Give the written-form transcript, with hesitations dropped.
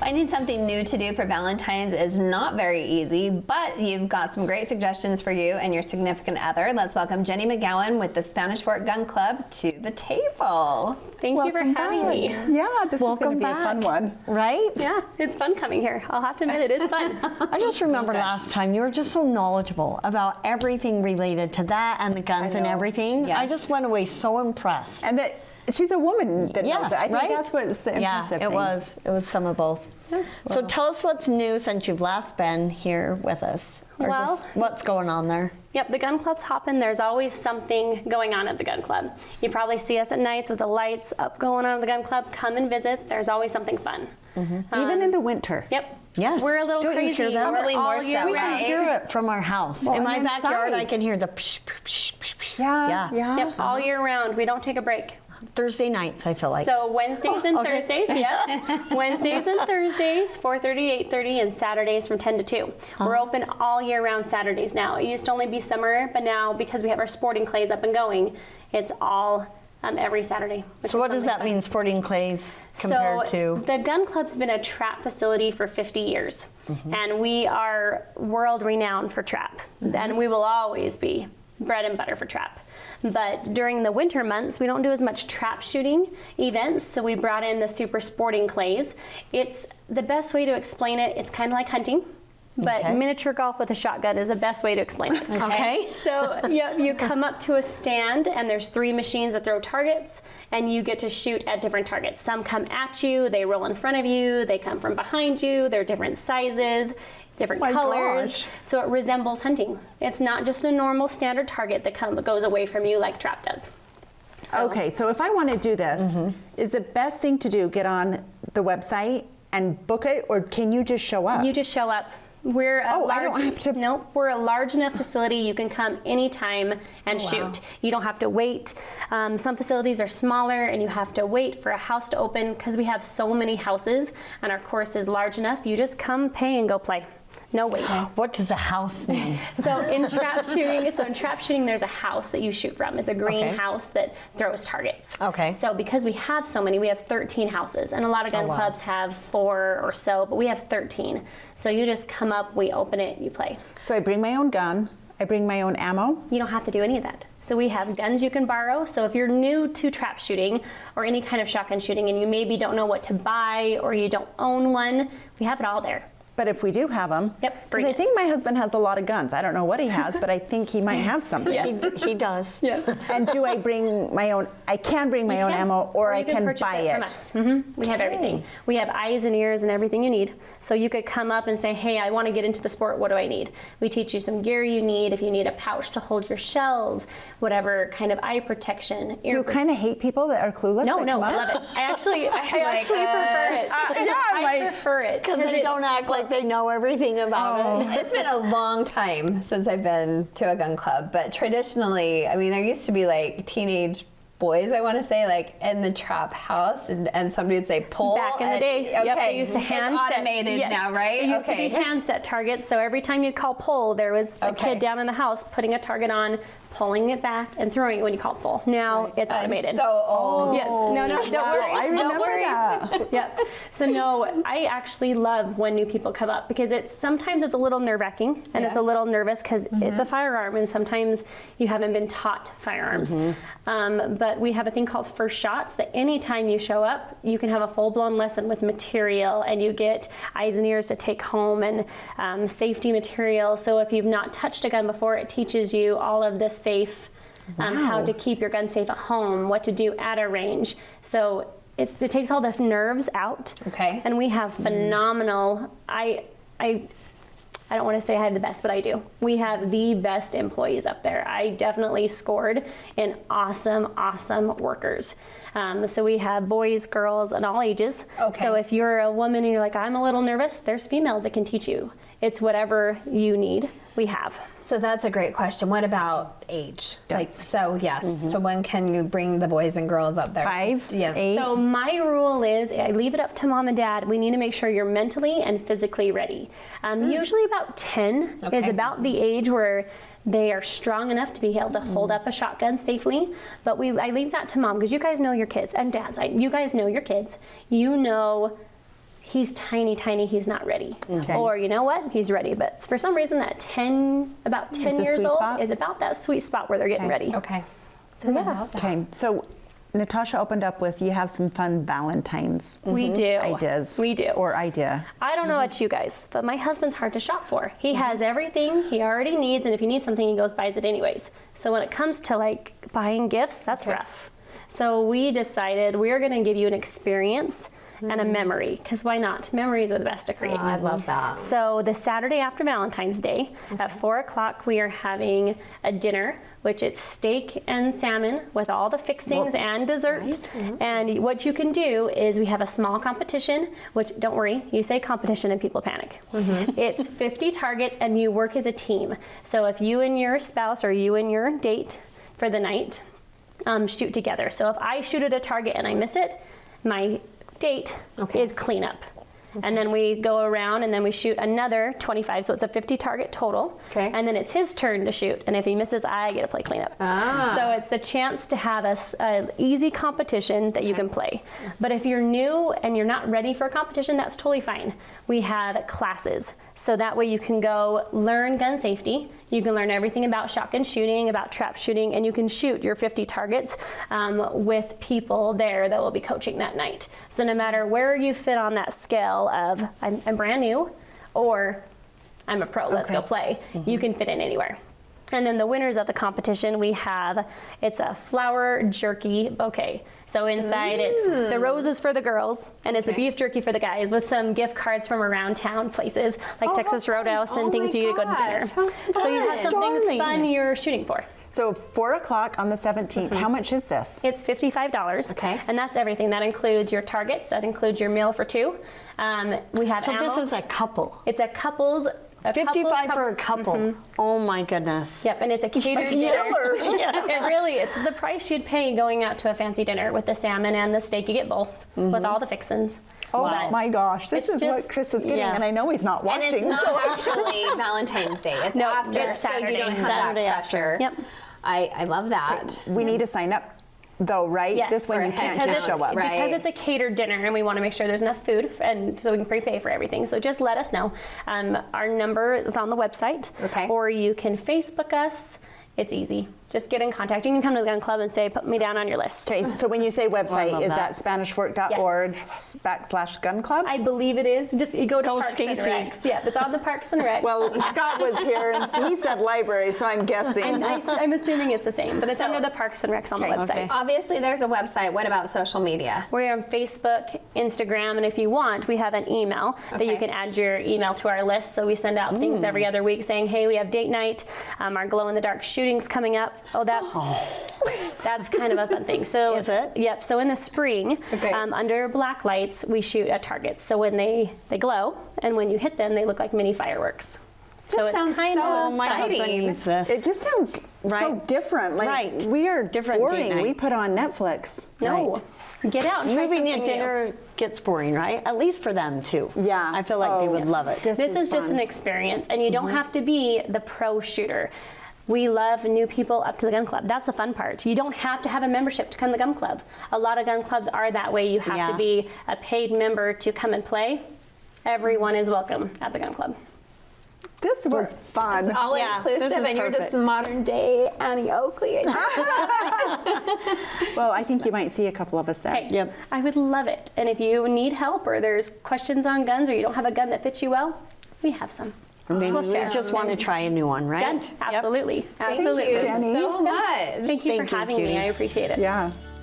Finding something new to do for Valentine's is not very easy, but you've got some great suggestions for you and your significant other. Let's welcome Jenny McGowan with the Spanish Fort Gun Club to the table. Thank you for having me. Yeah, this is going to be a fun one. Right? Yeah, it's fun coming here. I'll have to admit it is fun. I just remember last time you were just so knowledgeable about everything related to that and the guns and everything. Yes. I just went away so impressed. And that she's a woman that knows it. I think right? that's what's the impressive thing. It was some of both. Yeah. So tell us what's new since you've last been here with us. Or Well- just what's going on there? Yep, the gun club's hopping. There's always something going on at the gun club. You probably see us at nights with the lights up going on at the gun club. Come and visit. There's always something fun. Even in the winter. Yep. Yes. We're a little Don't you crazy. hear that? Probably We're more all year so, We right? can hear it from our house. Well, In my and backyard, inside. I can hear the psh, psh, psh, psh, psh. Yeah. Yep, all year round. We don't take a break. Thursday nights, I feel like. So Wednesdays and okay. Thursdays, yeah. Wednesdays and Thursdays, 4:30, 8:30, and Saturdays from 10 to 2. We're open all year round Saturdays now. It used to only be summer, but now because we have our sporting clays up and going, it's all every Saturday. So what does that mean, sporting clays compared to? The gun club's been a trap facility for 50 years, and we are world renowned for trap, and we will always be bread and butter for trap. But during the winter months, we don't do as much trap shooting events, so we brought in the super sporting clays. It's the best way to explain it. It's kind of like hunting, but Okay. miniature golf with a shotgun is the best way to explain it. Okay. So yeah, you come up to a stand and there's 3 machines that throw targets and you get to shoot at different targets. Some come at you, they roll in front of you, they come from behind you, they're different sizes, different My colors. gosh. So it resembles hunting. It's not just a normal standard target that goes away from you like trap does. So, Okay, so if I want to do this, is the best thing to do get on the website and book it, or can you just show up? you just show up. We're a I don't have to- Nope, we're a large enough facility. You can come anytime and shoot. You don't have to wait. Some facilities are smaller and you have to wait for a house to open because we have so many houses and our course is large enough. You just come, pay, and go play. No wait. What does a house mean? So in trap shooting, there's a house that you shoot from. It's a green Okay. house that throws targets. Okay. So because we have so many, we have 13 houses, and a lot of gun wow. clubs have 4 or so, but we have 13. So you just come up, we open it, you play. So I bring my own gun, I bring my own ammo. You don't have to do any of that. So we have guns you can borrow. So if you're new to trap shooting or any kind of shotgun shooting and you maybe don't know what to buy or you don't own one, we have it all there. But if we do have them, Yep, because bring I it. think my husband has a lot of guns. I don't know what he has, but I think he might have something. He does. Yes. And do I bring my own? I can bring my own ammo, or I you can purchase buy it from it. us. We have everything. We have eyes and ears and everything you need. So you could come up and say, hey, I want to get into the sport. What do I need? We teach you some gear you need. If you need a pouch to hold your shells, whatever kind of eye protection. Do you kind of hate people that are clueless? No, that no, come I up? love it. I actually prefer it. I prefer it Because they it's- don't act like they know everything about it. It's been a long time since I've been to a gun club, but traditionally, I mean, there used to be like teenage boys, I want to say, like in the trap house, and somebody would say pull. Back in the day, Okay, yep, they used to hand it's set. automated Yes. now, right? It used to be hand set targets. So every time you'd call pull, there was a Okay. kid down in the house putting a target on, pulling it back, and throwing it when you called pull. Now it's automated. I'm so old. Yes. No, don't worry. I remember don't worry. that. Yep. So no, I actually love when new people come up because sometimes it's a little nerve-wracking and it's a little nervous because it's a firearm and sometimes you haven't been taught firearms. But we have a thing called first shots that anytime you show up, you can have a full-blown lesson with material and you get eyes and ears to take home and safety material. So if you've not touched a gun before, it teaches you all of the safe, how to keep your gun safe at home, what to do at a range. So it takes all the nerves out. Okay. And we have phenomenal, I don't want to say I have the best, but I do. We have the best employees up there. I definitely scored in awesome, awesome workers. So we have boys, girls, and all ages. Okay. So if you're a woman and you're like, I'm a little nervous, there's females that can teach you. It's whatever you need, we have. So that's a great question. What about age? Yes. Like, so yes. So when can you bring the boys and girls up there? 5, Just- yeah. 8. So my rule is I leave it up to mom and dad. We need to make sure you're mentally and physically ready. Usually about 10 is Okay. about the age where they are strong enough to be able to hold up a shotgun safely. But I leave that to mom because you guys know your kids and dads. You guys know your kids. You know he's tiny, he's not ready. Okay. Or you know what, he's ready. But for some reason that about 10 the years sweet old spot? is about that sweet spot where they're getting ready. Okay. So yeah. Okay, so Natasha opened up with, you have some fun Valentine's We do. ideas. We do. Or idea. I don't know about you guys, but my husband's hard to shop for. He has everything he already needs, and if he needs something, he goes buys it anyways. So when it comes to like buying gifts, that's rough. So we decided we're going to give you an experience and a memory, because why not? Memories are the best to create. I love that. So the Saturday after Valentine's Day at 4 o'clock, we are having a dinner, which it's steak and salmon with all the fixings and dessert. And what you can do is we have a small competition, which don't worry, you say competition and people panic. It's 50 targets and you work as a team. So if you and your spouse or you and your date for the night shoot together. So if I shoot at a target and I miss it, my date is cleanup. And then we go around and then we shoot another 25, so it's a 50 target total. Okay. And then it's his turn to shoot, and if he misses, I get to play cleanup. So it's the chance to have a easy competition that you can play. But if you're new and you're not ready for a competition, that's totally fine. We have classes, so that way you can go learn gun safety. You can learn everything about shotgun shooting, about trap shooting, and you can shoot your 50 targets with people there that will be coaching that night. So no matter where you fit on that scale of I'm brand new or I'm a pro, let's go play, you can fit in anywhere. And then the winners of the competition, it's a flower jerky bouquet. So inside it's the roses for the girls, and it's a beef jerky for the guys, with some gift cards from around town places like Texas Roadhouse and things you need to go to dinner. So you have something fun you're shooting for. So 4 o'clock on the 17th, how much is this? It's $55. Okay. And that's everything. That includes your targets. That includes your meal for two. We have So ammo. this is a couple. It's a couple's. 55 for a couple. Oh my goodness. Yep, and it's a catered dinner. It's the price you'd pay going out to a fancy dinner with the salmon and the steak. You get both with all the fixins. Oh But my gosh, this it's is what just- Chris is getting, yeah. and I know he's not watching. And it's not so- actually Valentine's Day. It's No, after, it's so you Saturday. don't have Saturday that after. pressure. Yep. I love that. We need to sign up, though, right? Yes, This for one a you can't head just count, show up. right. Because it's a catered dinner and we want to make sure there's enough food and so we can prepay for everything. So just let us know. Our number is on the website. Okay. Or you can Facebook us. It's easy. Just get in contact. You can come to the gun club and say, put me down on your list. Okay, so when you say website, love is that. that SpanishFork.org/gun club? I believe it is. Just you go to Go Parks and Stacy. Recs. Yeah, it's on the Parks and Recs. Well, Scott was here, and he said library, so I'm guessing. I'm assuming it's the same, but it's So- under the Parks and Recs on the Okay. website. Okay. Obviously, there's a website. What about social media? We're on Facebook, Instagram, and if you want, we have an email that you Okay. can add your email to our list. So we send out things every other week saying, hey, we have date night, our glow-in-the-dark shooting's coming up. Oh, that's kind of a fun thing. So Is it? Yep. So in the spring, Okay. under black lights, we shoot at targets. So when they glow, and when you hit them, they look like mini fireworks. This sounds so Oh, my husband exciting. needs this. It just sounds so Right. different. Like Right. we are Different date boring. night. We put on Netflix. No, get out and try Moving something at new. dinner gets boring, right? At least for them too. Yeah. I feel like they Oh, would love it. This is just fun. an experience, and you don't have to be the pro shooter. We love new people up to the gun club. That's the fun part. You don't have to have a membership to come to the gun club. A lot of gun clubs are that way. You have Yeah. to be a paid member to come and play. Everyone is welcome at the gun club. This was fun. All Yeah, inclusive, this is and you're just perfect. modern day Annie Oakley. Well, I think you might see a couple of us there. Hey, Yep. I would love it. And if you need help or there's questions on guns or you don't have a gun that fits you well, we have some. Or maybe We'll we share. just want to try a new one, right? Done. Absolutely. Thank Absolutely. you Jenny. so much. Thank you Thank for you, having Judy. me. I appreciate it. Yeah.